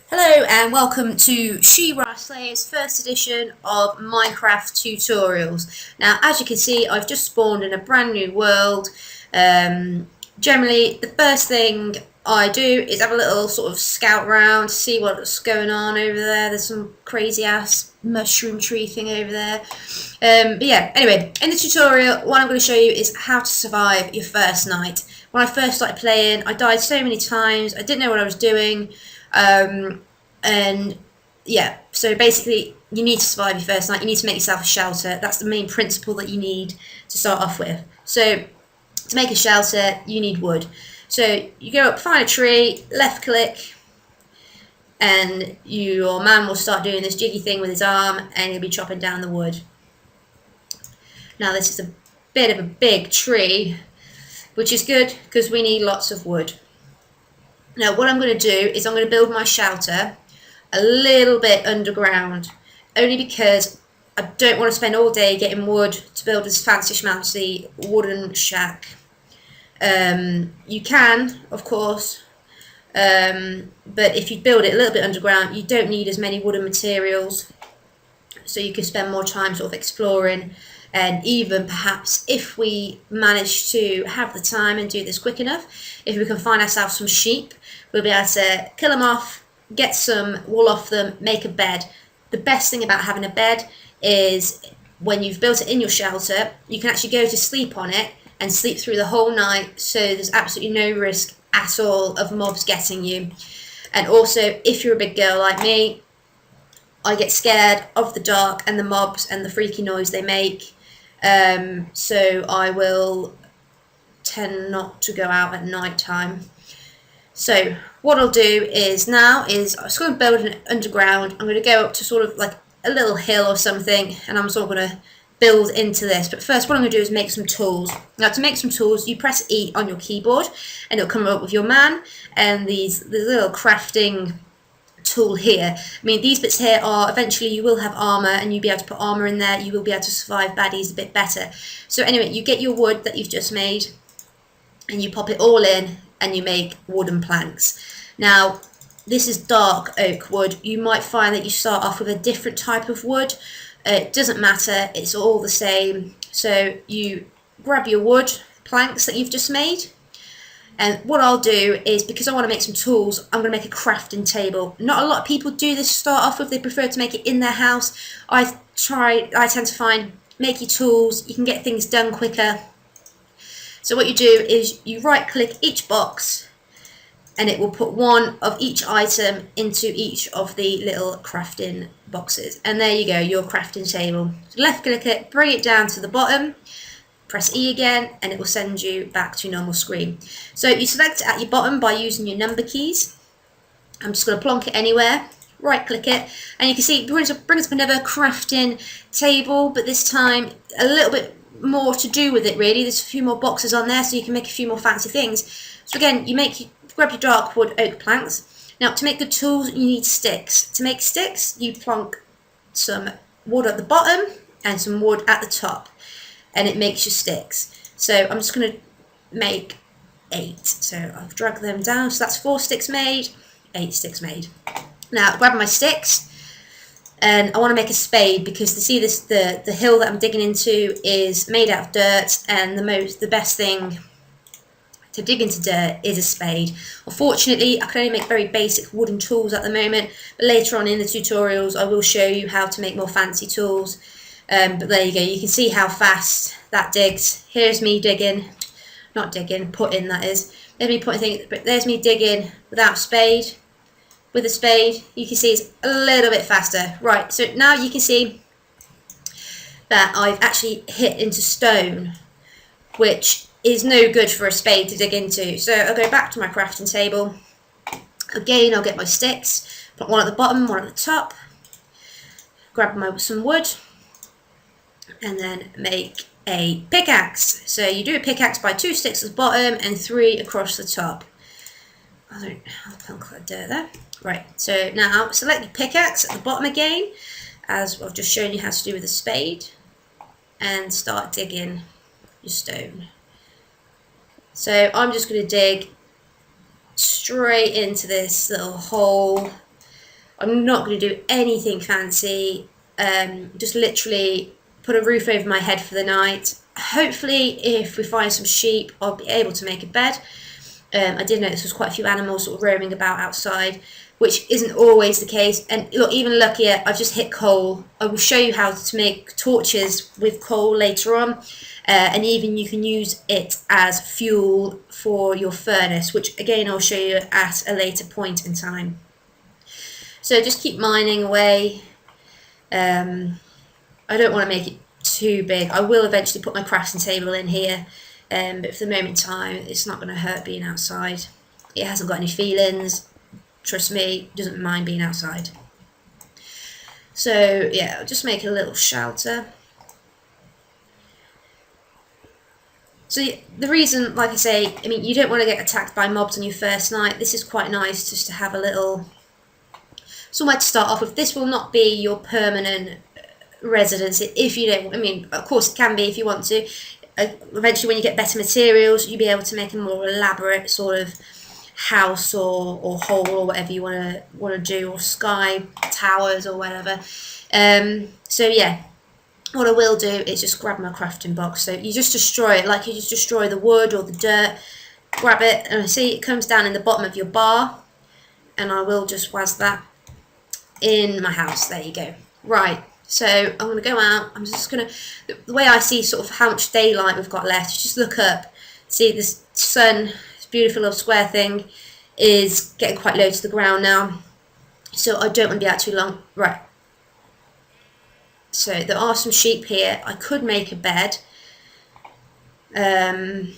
Hello and welcome to RaSlayr's first edition of Minecraft tutorials. Now, as you can see, I've just spawned in a brand new world. Generally, the first thing I do is have a little sort of scout round, see what's going on over there. There's some crazy ass mushroom tree thing over there. But yeah, anyway, in the tutorial, what I'm going to show you is how to survive your first night. When I first started playing, I died so many times, I didn't know what I was doing. And yeah, so basically you need to survive your first night. You need to make yourself a shelter. That's the main principle that you need to start off with. So to make a shelter, you need wood. So you go up, find a tree, left click, and your man will start doing this jiggy thing with his arm, and he'll be chopping down the wood. Now this is a bit of a big tree, which is good because we need lots of wood. Now what I'm going to do is I'm going to build my shelter a little bit underground, only because I don't want to spend all day getting wood to build this fancy schmancy wooden shack. You can, of course, but if you build it a little bit underground, you don't need as many wooden materials, so you can spend more time sort of exploring. And even perhaps if we manage to have the time and do this quick enough, if we can find ourselves some sheep, we'll be able to kill them off, get some wool off them, make a bed. The best thing about having a bed is when you've built it in your shelter, you can actually go to sleep on it and sleep through the whole night, so there's absolutely no risk at all of mobs getting you. And also, if you're a big girl like me, I get scared of the dark and the mobs and the freaky noise they make. So I will tend not to go out at night time. So what I'll do is I'm just going to build an underground. I'm going to go up to sort of like a little hill or something, and I'm sort of going to build into this. But first, what I'm going to do is make some tools. Now, to make some tools, you press E on your keyboard, and it'll come up with your man and the little crafting tool here. I mean, these bits here are eventually you will have armor, and you'll be able to put armor in there. You will be able to survive baddies a bit better. So anyway, you get your wood that you've just made, and you pop it all in, and you make wooden planks. Now, this is dark oak wood. You might find that you start off with a different type of wood. It doesn't matter, it's all the same. So you grab your wood planks that you've just made, and what I'll do is, because I want to make some tools, I'm going to make a crafting table. Not a lot of people do this to start off with. They prefer to make it in their house. I tend to find, make your tools, you can get things done quicker. So what you do is you right click each box, and it will put one of each item into each of the little crafting boxes. And there you go, your crafting table. So left click it, bring it down to the bottom, press E again, and it will send you back to your normal screen. So you select it at your bottom by using your number keys. I'm just going to plonk it anywhere, right click it, and you can see it brings up another crafting table, but this time a little bit more to do with it really. There's a few more boxes on there, so you can make a few more fancy things. So again, grab your dark wood oak planks. Now, to make the tools, you need sticks. To make sticks, you plonk some wood at the bottom and some wood at the top, and it makes your sticks. So I'm just going to make 8. So I've dragged them down. So that's 4 sticks made, 8 sticks made. Now, grab my sticks, and I want to make a spade, because to see this, the hill that I'm digging into is made out of dirt, and the best thing to dig into dirt is a spade. Unfortunately, I can only make very basic wooden tools at the moment, but later on in the tutorials I will show you how to make more fancy tools. But there you go, you can see how fast that digs. Here's me digging, not digging, putting, that is. There's me putting things, but there's me digging without a spade. With a spade, you can see it's a little bit faster. Right, so now you can see that I've actually hit into stone, which is no good for a spade to dig into. So I'll go back to my crafting table. Again, I'll get my sticks, put one at the bottom, one at the top, grab some wood, and then make a pickaxe. So you do a pickaxe by 2 sticks at the bottom and 3 across the top. I'll plunk that dirt there. Right, so now select your pickaxe at the bottom again, as I've just shown you how to do with a spade, and start digging your stone. So I'm just going to dig straight into this little hole I'm not going to do anything fancy. Just literally put a roof over my head for the night. Hopefully, if we find some sheep, I'll be able to make a bed. I did notice there's quite a few animals sort of roaming about outside, which isn't always the case. And look, even luckier, I've just hit coal. I will show you how to make torches with coal later on. And even you can use it as fuel for your furnace, which again I'll show you at a later point in time. So just keep mining away. I don't want to make it too big. I will eventually put my crafting table in here, but for the moment in time, it's not going to hurt being outside. It hasn't got any feelings. Trust me, it doesn't mind being outside. So yeah, I'll just make a little shelter. So the reason, like I say, I mean, you don't want to get attacked by mobs on your first night. This is quite nice just to have a little somewhere to start off with. This will not be your permanent residence if you don't. I mean, of course it can be if you want to. Eventually, when you get better materials, you'll be able to make a more elaborate sort of house or hole or whatever you want to do, or sky towers or whatever. So yeah. What I will do is just grab my crafting box. So you just destroy it like you just destroy the wood or the dirt. Grab it, and I see it comes down in the bottom of your bar, and I will just waz that in my house. There you go. Right, so I'm going to go out. I'm just going to, the way I see sort of how much daylight we've got left, just look up, see this sun, this beautiful little square thing, is getting quite low to the ground now. So I don't want to be out too long. Right. So there are some sheep here. I could make a bed. Where's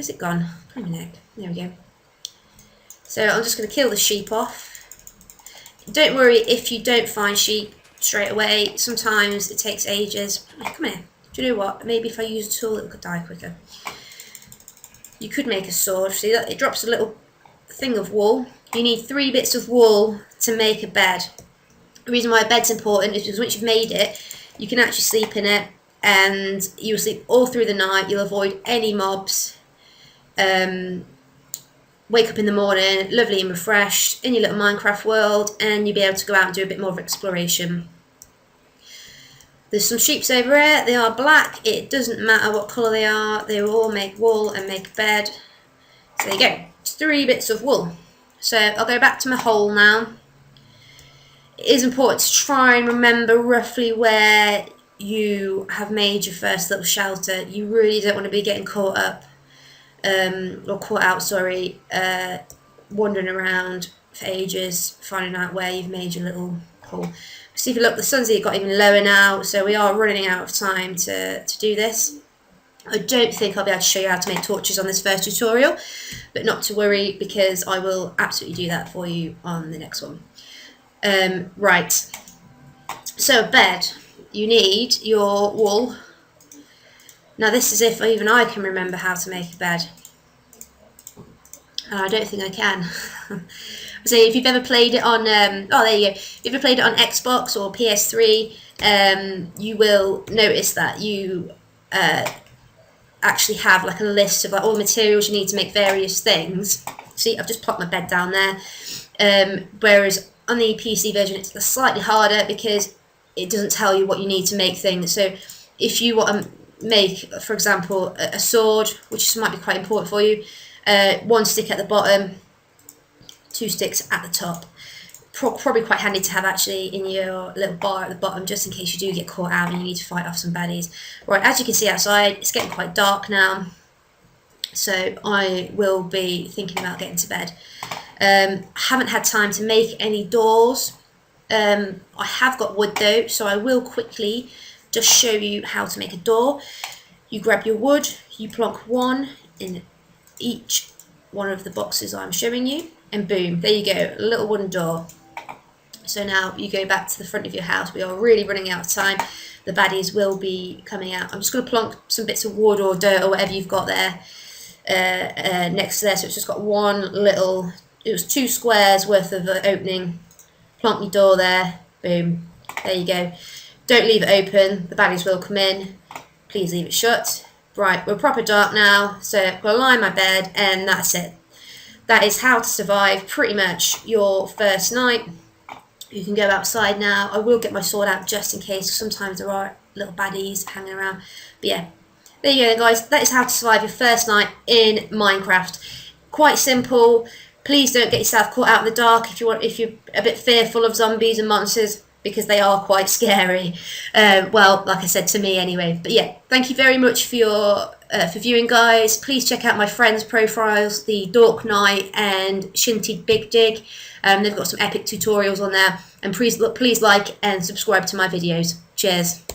it gone? There we go. So I'm just going to kill the sheep off. Don't worry if you don't find sheep straight away. Sometimes it takes ages. Come here. Do you know what? Maybe if I use a tool it could die quicker. You could make a sword. See that? It drops a little thing of wool. You need 3 bits of wool to make a bed. The reason why a bed's important is because once you've made it, you can actually sleep in it, and you'll sleep all through the night. You'll avoid any mobs. Wake up in the morning, lovely and refreshed, in your little Minecraft world, and you'll be able to go out and do a bit more of exploration. There's some sheeps over here. They are black. It doesn't matter what colour they are. They will all make wool and make a bed. So there you go. It's 3 bits of wool. So I'll go back to my hole now. It is important to try and remember roughly where you have made your first little shelter. You really don't want to be getting caught up, or caught out, sorry, wandering around for ages, finding out where you've made your little hole. See if you look, the sun's got even lower now, so we are running out of time to do this. I don't think I'll be able to show you how to make torches on this first tutorial, but not to worry, because I will absolutely do that for you on the next one. Right, so a bed, you need your wool. Now this is if even I can remember how to make a bed, and I don't think I can. So if you've ever played it on, oh there you go, if you've ever played it on Xbox or PS3, you will notice that you actually have like a list of like all the materials you need to make various things. See, I've just plopped my bed down there, whereas on the PC version it's slightly harder because it doesn't tell you what you need to make things. So if you want to make, for example, a sword, which might be quite important for you, 1 stick at the bottom, 2 sticks at the top. Probably quite handy to have actually in your little bar at the bottom, just in case you do get caught out and you need to fight off some baddies. Right, as you can see outside, it's getting quite dark now, so I will be thinking about getting to bed. I haven't had time to make any doors. I have got wood though, so I will quickly just show you how to make a door. You grab your wood, you plonk 1 in each one of the boxes I'm showing you, and boom, there you go, a little wooden door. So now you go back to the front of your house. We are really running out of time. The baddies will be coming out. I'm just going to plonk some bits of wood or dirt or whatever you've got there next to there. So it's just got 1 little, it was 2 squares worth of opening. Plonk your door there. Boom. There you go. Don't leave it open. The baddies will come in. Please leave it shut. Right, we're proper dark now. So I'm going to lie in my bed, and that's it. That is how to survive pretty much your first night. You can go outside now. I will get my sword out just in case. Sometimes there are little baddies hanging around. But yeah, there you go, guys. That is how to survive your first night in Minecraft. Quite simple. Please don't get yourself caught out in the dark if you're a bit fearful of zombies and monsters, because they are quite scary. Well, like I said, to me anyway. But yeah, thank you very much for viewing, guys. Please check out my friends' profiles, the Dork Knight and Sinty Bigdig. They've got some epic tutorials on there. And please like and subscribe to my videos. Cheers.